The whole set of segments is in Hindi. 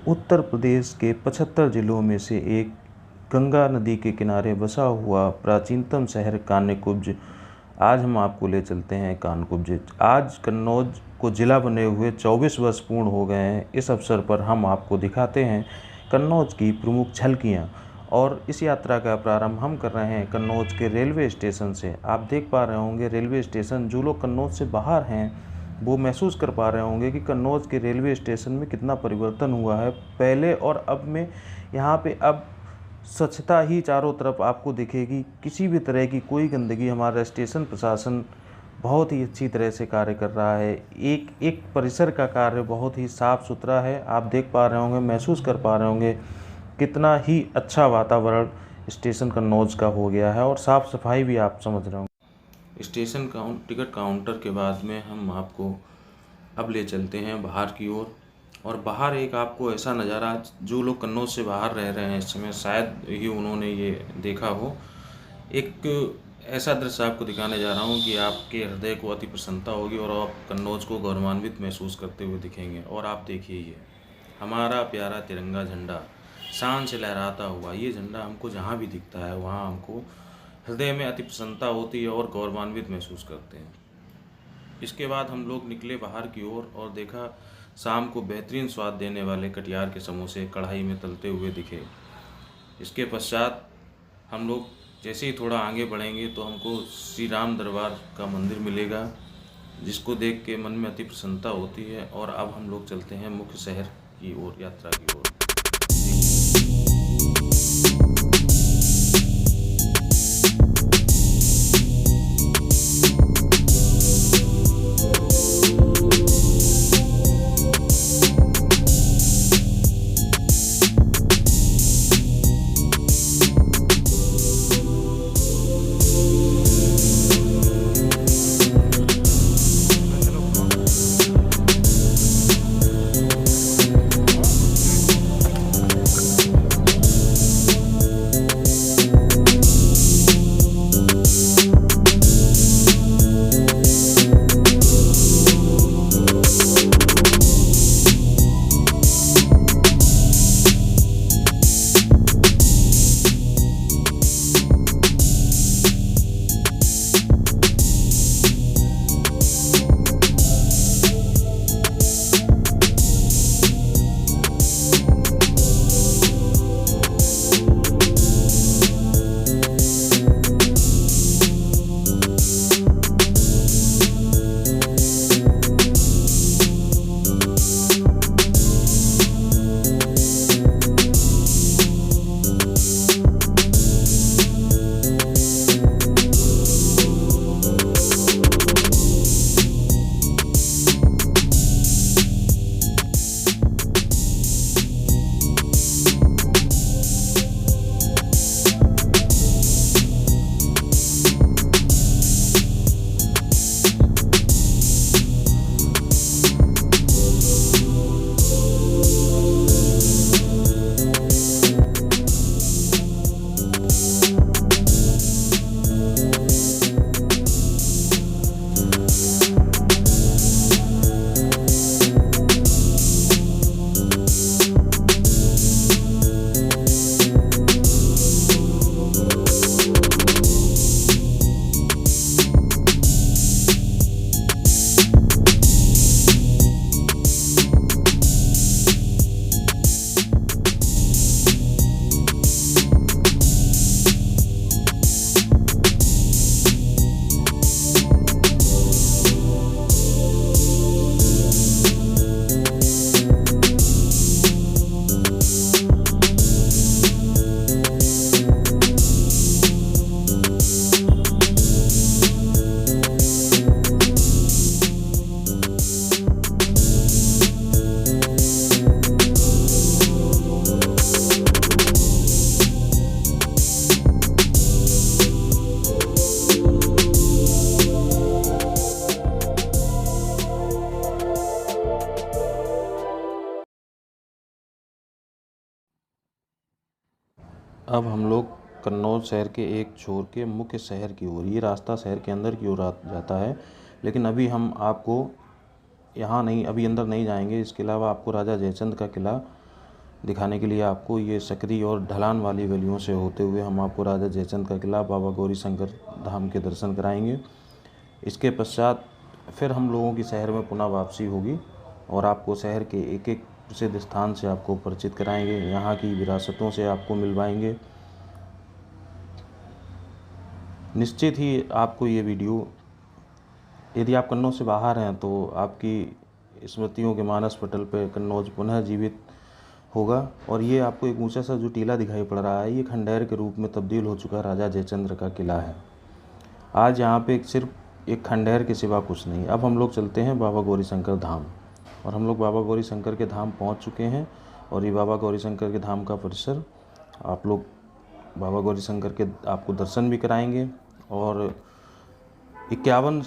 उत्तर प्रदेश के 75 जिलों में से एक गंगा नदी के किनारे बसा हुआ प्राचीनतम शहर कान्यकुब्ज। आज हम आपको ले चलते हैं कान्यकुब्ज। आज कन्नौज को ज़िला बने हुए 24 वर्ष पूर्ण हो गए हैं। इस अवसर पर हम आपको दिखाते हैं कन्नौज की प्रमुख झलकियाँ। और इस यात्रा का प्रारंभ हम कर रहे हैं कन्नौज के रेलवे स्टेशन से। आप देख पा रहे होंगे रेलवे स्टेशन, जो लोग कन्नौज से बाहर हैं वो महसूस कर पा रहे होंगे कि कन्नौज के रेलवे स्टेशन में कितना परिवर्तन हुआ है पहले और अब में। यहाँ पे अब स्वच्छता ही चारों तरफ आपको दिखेगी, किसी भी तरह की कोई गंदगी, हमारा स्टेशन प्रशासन बहुत ही अच्छी तरह से कार्य कर रहा है। एक एक परिसर का कार्य बहुत ही साफ़ सुथरा है। आप देख पा रहे होंगे, महसूस कर पा रहे होंगे कितना ही अच्छा वातावरण स्टेशन कन्नौज का हो गया है, और साफ़ सफाई भी आप समझ रहे होंगे। स्टेशन टिकट काउंटर के बाद में हम आपको अब ले चलते हैं बाहर की ओर। और बाहर एक आपको ऐसा नज़ारा, जो लोग कन्नौज से बाहर रह रहे हैं इस समय शायद ही उन्होंने ये देखा हो। एक ऐसा दृश्य आपको दिखाने जा रहा हूँ कि आपके हृदय को अति प्रसन्नता होगी और आप कन्नौज को गौरवान्वित महसूस करते हुए दिखेंगे। और आप देखिए, ये हमारा प्यारा तिरंगा झंडा शान से लहराता हुआ, ये झंडा हमको जहाँ भी दिखता है वहाँ हमको हृदय में अति प्रसन्नता होती है और गौरवान्वित महसूस करते हैं। इसके बाद हम लोग निकले बाहर की ओर और देखा शाम को बेहतरीन स्वाद देने वाले कटियार के समोसे कढ़ाई में तलते हुए दिखे। इसके पश्चात हम लोग जैसे ही थोड़ा आगे बढ़ेंगे तो हमको श्री राम दरबार का मंदिर मिलेगा, जिसको देख के मन में अति प्रसन्नता होती है। और अब हम लोग चलते हैं मुख्य शहर की ओर, यात्रा की ओर। अब हम लोग कन्नौज शहर के एक छोर के मुख्य शहर की ओर, ये रास्ता शहर के अंदर की ओर जाता है, लेकिन अभी हम आपको यहाँ नहीं, अभी अंदर नहीं जाएंगे। इसके अलावा आपको राजा जयचंद का किला दिखाने के लिए आपको ये सकरी और ढलान वाली गलियों से होते हुए हम आपको राजा जयचंद का किला, बाबा गौरी शंकर धाम के दर्शन कराएंगे। इसके पश्चात फिर हम लोगों की शहर में पुनः वापसी होगी और आपको शहर के एक एक प्रसिद्ध स्थान से आपको परिचित कराएंगे, यहाँ की विरासतों से आपको मिलवाएंगे। निश्चित ही आपको ये वीडियो, यदि आप कन्नौज से बाहर हैं तो आपकी स्मृतियों के मानस पटल पर कन्नौज पुनः जीवित होगा। और ये आपको एक ऊंचा सा जो टीला दिखाई पड़ रहा है, ये खंडहर के रूप में तब्दील हो चुका राजा जयचंद्र का किला है। आज यहाँ पे सिर्फ एक खंडहर के सिवा कुछ नहीं। अब हम लोग चलते हैं बाबा गौरी शंकर धाम, और हम लोग बाबा गौरी शंकर के धाम पहुँच चुके हैं। और ये बाबा गौरी शंकर के धाम का परिसर आप लोग बाबा गौरी शंकर के आपको दर्शन भी कराएंगे। और 51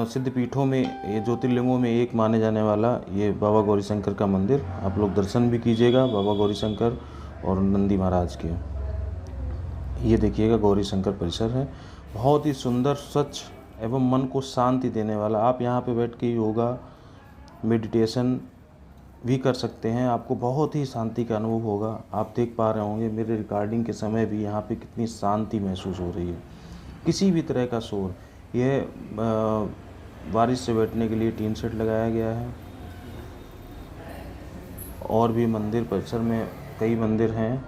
सिद्धपीठों में, ये ज्योतिर्लिंगों में एक माने जाने वाला ये बाबा गौरी शंकर का मंदिर, आप लोग दर्शन भी कीजिएगा बाबा गौरी शंकर और नंदी महाराज के। ये देखिएगा गौरी शंकर परिसर है, बहुत ही सुंदर, स्वच्छ एवं मन को शांति देने वाला। आप यहाँ पे बैठ के योगा, मेडिटेशन भी कर सकते हैं, आपको बहुत ही शांति का अनुभव होगा। आप देख पा रहे होंगे मेरे रिकॉर्डिंग के समय भी यहाँ पे कितनी शांति महसूस हो रही है, किसी भी तरह का शोर। यह बारिश से बैठने के लिए टीन शेड लगाया गया है। और भी मंदिर परिसर में कई मंदिर हैं।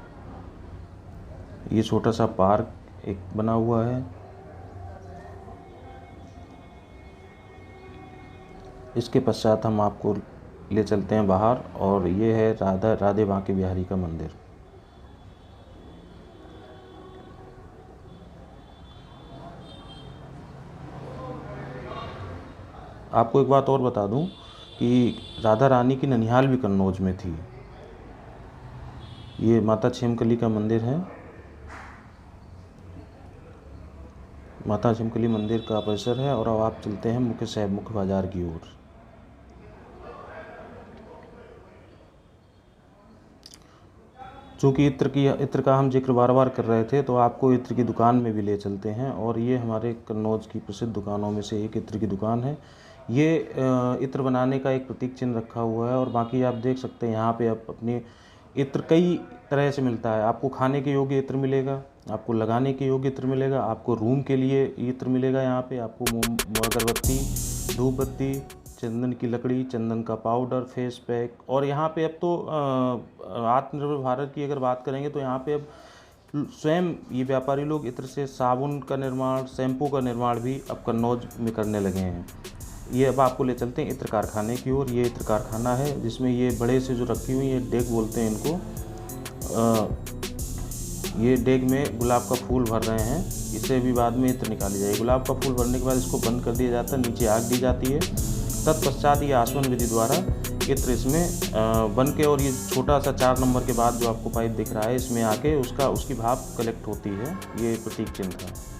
ये छोटा सा पार्क एक बना हुआ है। इसके पश्चात हम आपको ले चलते हैं बाहर, और ये है राधे बांके बिहारी का मंदिर। आपको एक बात और बता दूं कि राधा रानी की ननिहाल भी कन्नौज में थी। ये माता छिमकली का मंदिर है, माता छिमकली मंदिर का परिसर है। और अब आप चलते हैं मुख्य बाजार की ओर। चूँकि इत्र का हम जिक्र बार बार कर रहे थे, तो आपको इत्र की दुकान में भी ले चलते हैं। और ये हमारे कन्नौज की प्रसिद्ध दुकानों में से एक इत्र की दुकान है। ये इत्र बनाने का एक प्रतीक चिन्ह रखा हुआ है। और बाकी आप देख सकते हैं यहाँ पे आप अपने इत्र कई तरह से मिलता है। आपको खाने के योग्य इत्र मिलेगा, आपको लगाने के योग्य इत्र मिलेगा, आपको रूम के लिए इत्र मिलेगा। यहाँ पे आपको अगरबत्ती, धूप बत्ती, चंदन की लकड़ी, चंदन का पाउडर, फेस पैक। और यहाँ पे अब तो आत्मनिर्भर भारत की अगर बात करेंगे तो यहाँ पे अब स्वयं ये व्यापारी लोग इत्र से साबुन का निर्माण, शैम्पू का निर्माण भी अब कन्नौज में करने लगे हैं। ये अब आपको ले चलते हैं इत्र कारखाने की ओर। ये इत्र कारखाना है जिसमें ये बड़े से जो रखी हुई, ये डेग बोलते हैं इनको। ये डेग में गुलाब का फूल भर रहे हैं, इससे भी बाद में इत्र निकाली जाएगी। गुलाब का फूल भरने के बाद इसको बंद कर दिया जाता है, नीचे आग दी जाती है। तत्पश्चात ये आसवन विधि द्वारा इत्र इसमें बन के, और ये छोटा सा 4 नंबर के बाद जो आपको पाइप दिख रहा है, इसमें आके उसकी भाप कलेक्ट होती है। ये प्रतीक चिन्ह है।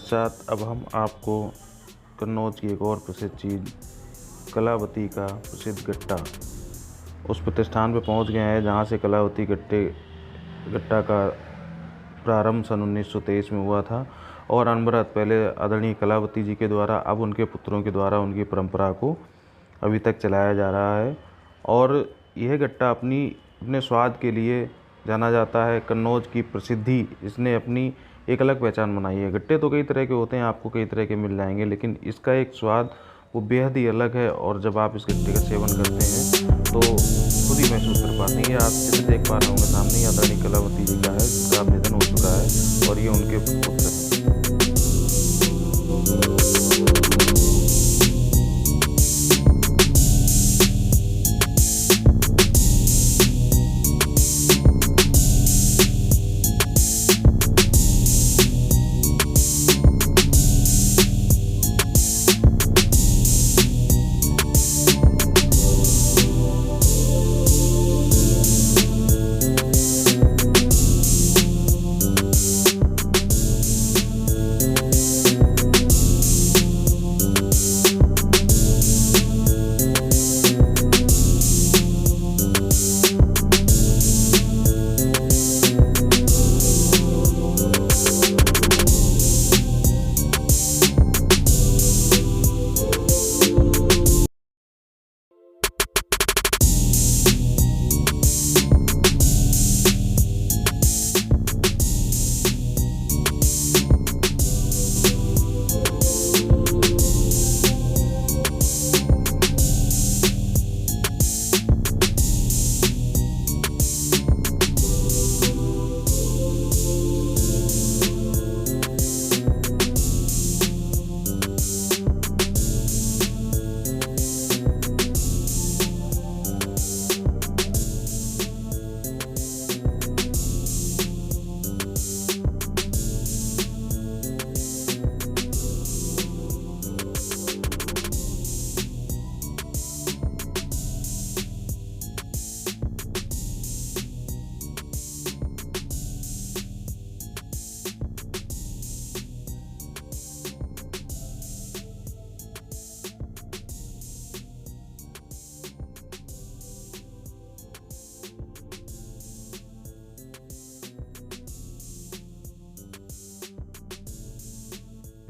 साथ अब हम आपको कन्नौज की एक और प्रसिद्ध चीज़, कलावती का प्रसिद्ध गट्टा, उस प्रतिष्ठान पर पहुंच गए हैं जहां से कलावती गट्टा का प्रारंभ सन 1923 में हुआ था। और अनवरत पहले आदरणीय कलावती जी के द्वारा, अब उनके पुत्रों के द्वारा उनकी परंपरा को अभी तक चलाया जा रहा है। और यह गट्टा अपने स्वाद के लिए जाना जाता है। कन्नौज की प्रसिद्धि, इसने अपनी एक अलग पहचान बनाई है। गट्टे तो कई तरह के होते हैं, आपको कई तरह के मिल जाएंगे, लेकिन इसका एक स्वाद वो बेहद ही अलग है। और जब आप इस गट्टे का सेवन करते हैं तो खुद ही महसूस कर पाते हैं। ये आप जिसे देख पा रहे होंगे सामने, आदरणीय कलावती जी का है, जिसका निधन हो चुका है, और ये उनके पुत्र हैं।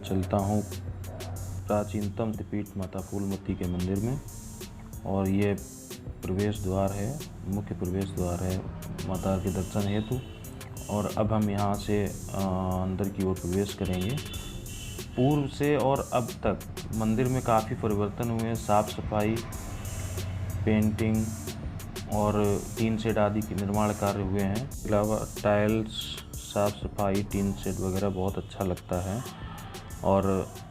चलता हूँ प्राचीनतम पीठ माता फूलमती के मंदिर में। और ये प्रवेश द्वार है, मुख्य प्रवेश द्वार है माता के दर्शन हेतु। और अब हम यहाँ से अंदर की ओर प्रवेश करेंगे। पूर्व से और अब तक मंदिर में काफ़ी परिवर्तन हुए हैं। साफ़ सफाई, पेंटिंग और टीन शेड आदि के निर्माण कार्य हुए हैं। अलावा टाइल्स, साफ़ सफाई, टीन शेड वगैरह बहुत अच्छा लगता है। और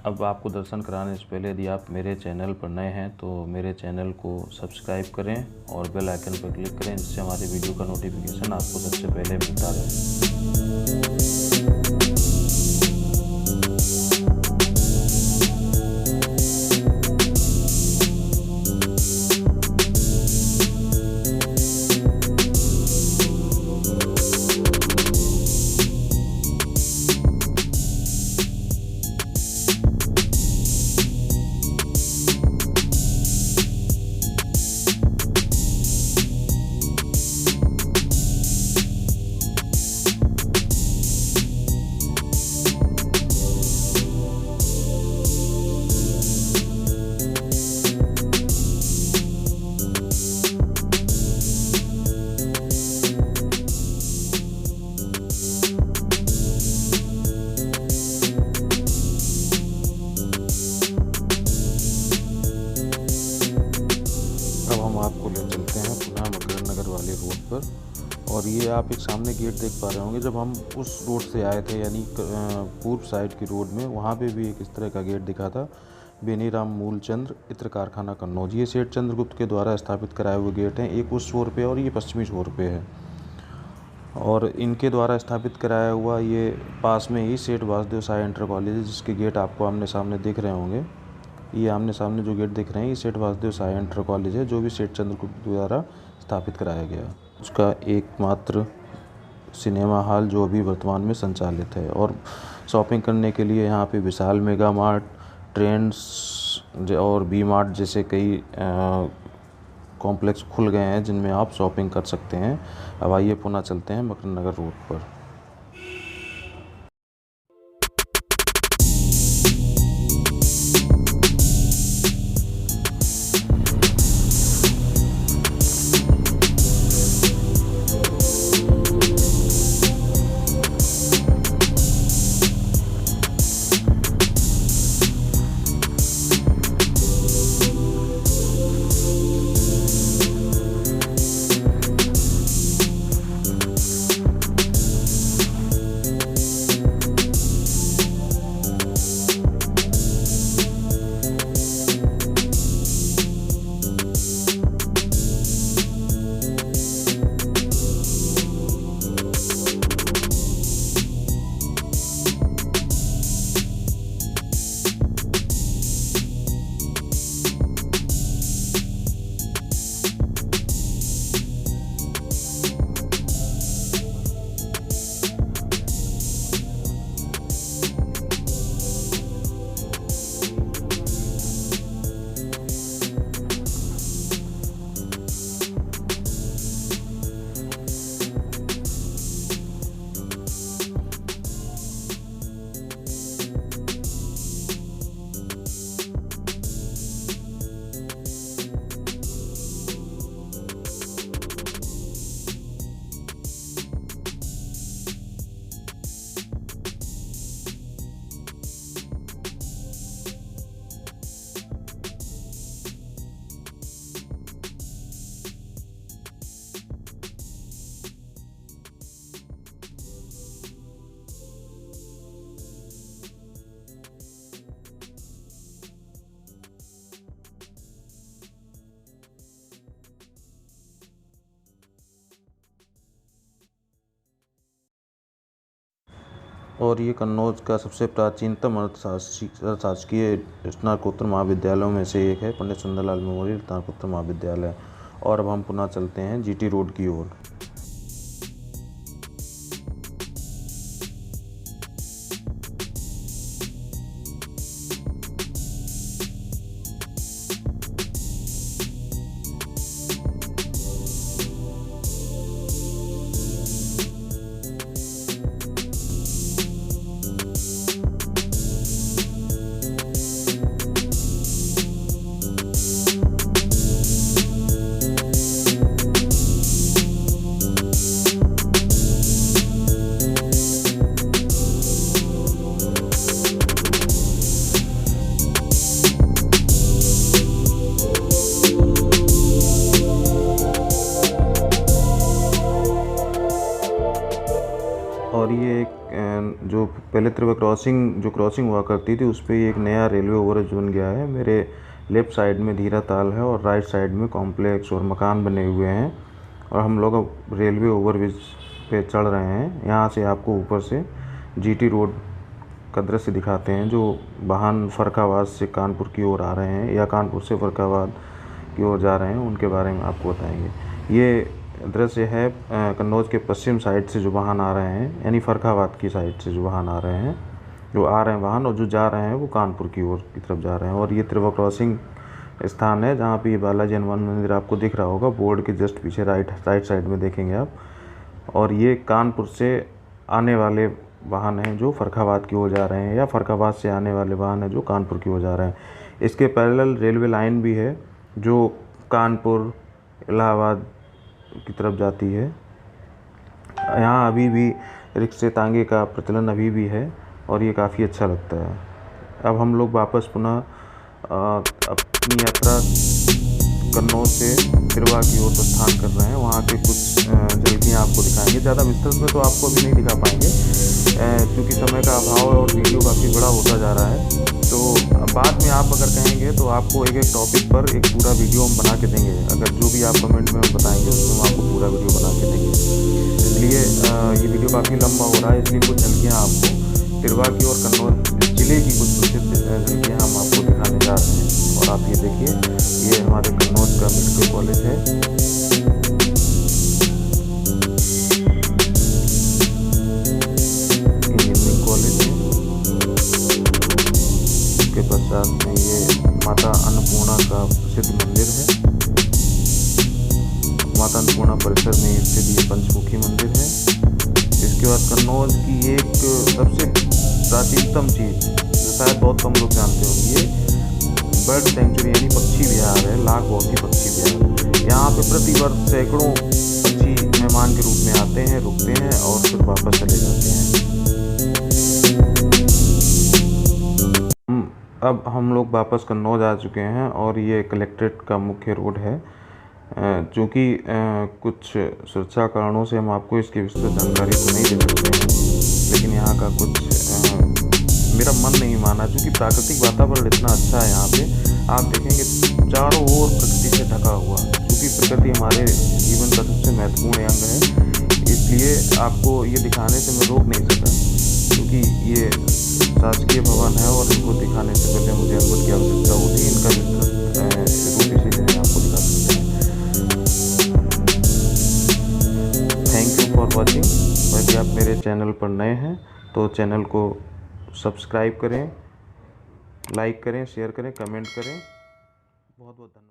अब आपको दर्शन कराने से पहले यदि आप मेरे चैनल पर नए हैं तो मेरे चैनल को सब्सक्राइब करें और बेल आइकन पर क्लिक करें, जिससे हमारे वीडियो का नोटिफिकेशन आपको सबसे पहले मिलता रहे। अब हम आपको ले चलते हैं पुनः मकरन नगर वाले रोड पर। और ये आप एक सामने गेट देख पा रहे होंगे। जब हम उस रोड से आए थे यानी पूर्व साइड की रोड में, वहाँ पे भी एक इस तरह का गेट दिखा था। बेनीराम मूलचंद्र इत्र कारखाना कन्नौज, ये सेठ चंद्रगुप्त के द्वारा स्थापित कराए हुए गेट हैं। एक उस छोर पे और ये पश्चिमी छोर पे है। और इनके द्वारा स्थापित कराया हुआ ये पास में ही सेठ वासुदेव साय इंटर कॉलेज है, जिसके गेट आपको आमने सामने दिख रहे होंगे। ये आमने सामने जो गेट दिख रहे हैं ये सेठ वासुदेव साय इंटर कॉलेज है, जो भी सेठ चंद्रगुप्त द्वारा स्थापित कराया गया। उसका एकमात्र सिनेमा हॉल जो अभी वर्तमान में संचालित है। और शॉपिंग करने के लिए यहाँ पे विशाल मेगा मार्ट, ट्रेंड्स और बी मार्ट जैसे कई कॉम्प्लेक्स खुल गए हैं जिनमें आप शॉपिंग कर सकते हैं। अब आइए पुनः चलते हैं मकरन नगर रोड पर। और ये कन्नौज का सबसे प्राचीनतम शासकीय स्नातकोत्तर महाविद्यालयों में से एक है, पंडित सुंदरलाल मेमोरियल स्नातकोत्तर महाविद्यालय। और अब हम पुनः चलते हैं जीटी रोड की ओर। ये एक जो पहले त्रिवा क्रॉसिंग हुआ करती थी उस पर एक नया रेलवे ओवरब्रिज बन गया है। मेरे लेफ़्ट साइड में धीरा ताल है और राइट साइड में कॉम्प्लेक्स और मकान बने हुए हैं और हम लोग अब रेलवे ओवरब्रिज पे चढ़ रहे हैं। यहाँ से आपको ऊपर से जीटी रोड का दृश्य दिखाते हैं, जो वाहन फर्रुखाबाद से कानपुर की ओर आ रहे हैं या कानपुर से फर्रुखाबाद की ओर जा रहे हैं, उनके बारे में आपको बताएंगे। ये दृश्य है कन्नौज के पश्चिम साइड से जो वाहन आ रहे हैं, यानी फर्रुखाबाद की साइड से जो वाहन आ रहे हैं, वाहन और जो जा रहे हैं वो कानपुर की ओर की तरफ जा रहे हैं। और ये त्रिवा क्रॉसिंग स्थान है जहाँ पे ये बालाजी हनुमान मंदिर आपको दिख रहा होगा, बोर्ड के जस्ट पीछे राइट साइड में देखेंगे आप। और ये कानपुर से आने वाले वाहन हैं जो फर्रुखाबाद की ओर जा रहे हैं, या फर्रुखाबाद से आने वाले वाहन हैं जो कानपुर की ओर जा रहे हैं। इसके पैरेलल रेलवे लाइन भी है जो कानपुर इलाहाबाद की तरफ जाती है। यहाँ अभी भी रिक्शे तांगे का प्रचलन अभी भी है और ये काफ़ी अच्छा लगता है। अब हम लोग वापस पुनः अपनी यात्रा कन्नौज से तिरवा की ओर प्रस्थान कर रहे हैं। वहाँ के कुछ झलकियाँ आपको दिखाएंगे। ज़्यादा विस्तृत में तो आपको अभी नहीं दिखा पाएंगे क्योंकि समय का अभाव है और वीडियो काफ़ी बड़ा होता जा रहा है। तो बाद में आप अगर कहेंगे तो आपको एक टॉपिक पर एक पूरा वीडियो हम बना के देंगे। अगर जो भी आप कमेंट में बताएंगे उसमें हम आपको पूरा वीडियो बना के देंगे। इसलिए ये वीडियो काफ़ी लंबा हो रहा है, इसलिए कुछ झलकियाँ आपको तिरवा की और कन्नौज जिले की कुछ प्रसिद्ध झलकियाँ हम आपको दिखाने जा रहे हैं। और आप ये देखिए, ये हमारे कन्नौज का मेडिकल कॉलेज है। इंजीनियरिंग कॉलेज है। उसके पश्चात में ये माता अन्नपूर्णा का प्रसिद्ध मंदिर है। माता अन्नपूर्णा परिसर में स्थित ये पंचमुखी मंदिर है। इसके बाद कन्नौज की एक सबसे प्राचीनतम चीज़ जो शायद बहुत कम लोग जानते होंगे, ये बर्ड सेंचुरी यानी पक्षी विहार है, लाखबोसी पक्षी विहार। यहाँ पे प्रतिवर्ष सैकड़ों पक्षी मेहमान के रूप में आते हैं, रुकते हैं और फिर वापस चले जाते हैं। अब हम लोग वापस कन्नौज आ चुके हैं और ये कलेक्ट्रेट का मुख्य रोड है। चूँकि कुछ सुरक्षा कारणों से हम आपको इसकी विस्तृत जानकारी तो नहीं दे सकते हैं, लेकिन यहाँ का कुछ मेरा मन नहीं माना, क्योंकि प्राकृतिक वातावरण इतना अच्छा है यहाँ पे। आप देखेंगे चारों ओर प्रकृति से ढका हुआ, क्योंकि प्रकृति हमारे जीवन का सबसे महत्वपूर्ण अंग है। इसलिए आपको ये दिखाने से मैं रोक नहीं सका, क्योंकि ये शासकीय भवन है और इनको दिखाने से पहले मुझे अनुमति की आवश्यकता होती। इनका रूप इसीलिए मैं आपको दिखा सकते हैं। Thank you for watching. यदि आप मेरे चैनल पर नए हैं तो चैनल को सब्सक्राइब करें, लाइक करें, शेयर करें, कमेंट करें। बहुत बहुत धन्यवाद।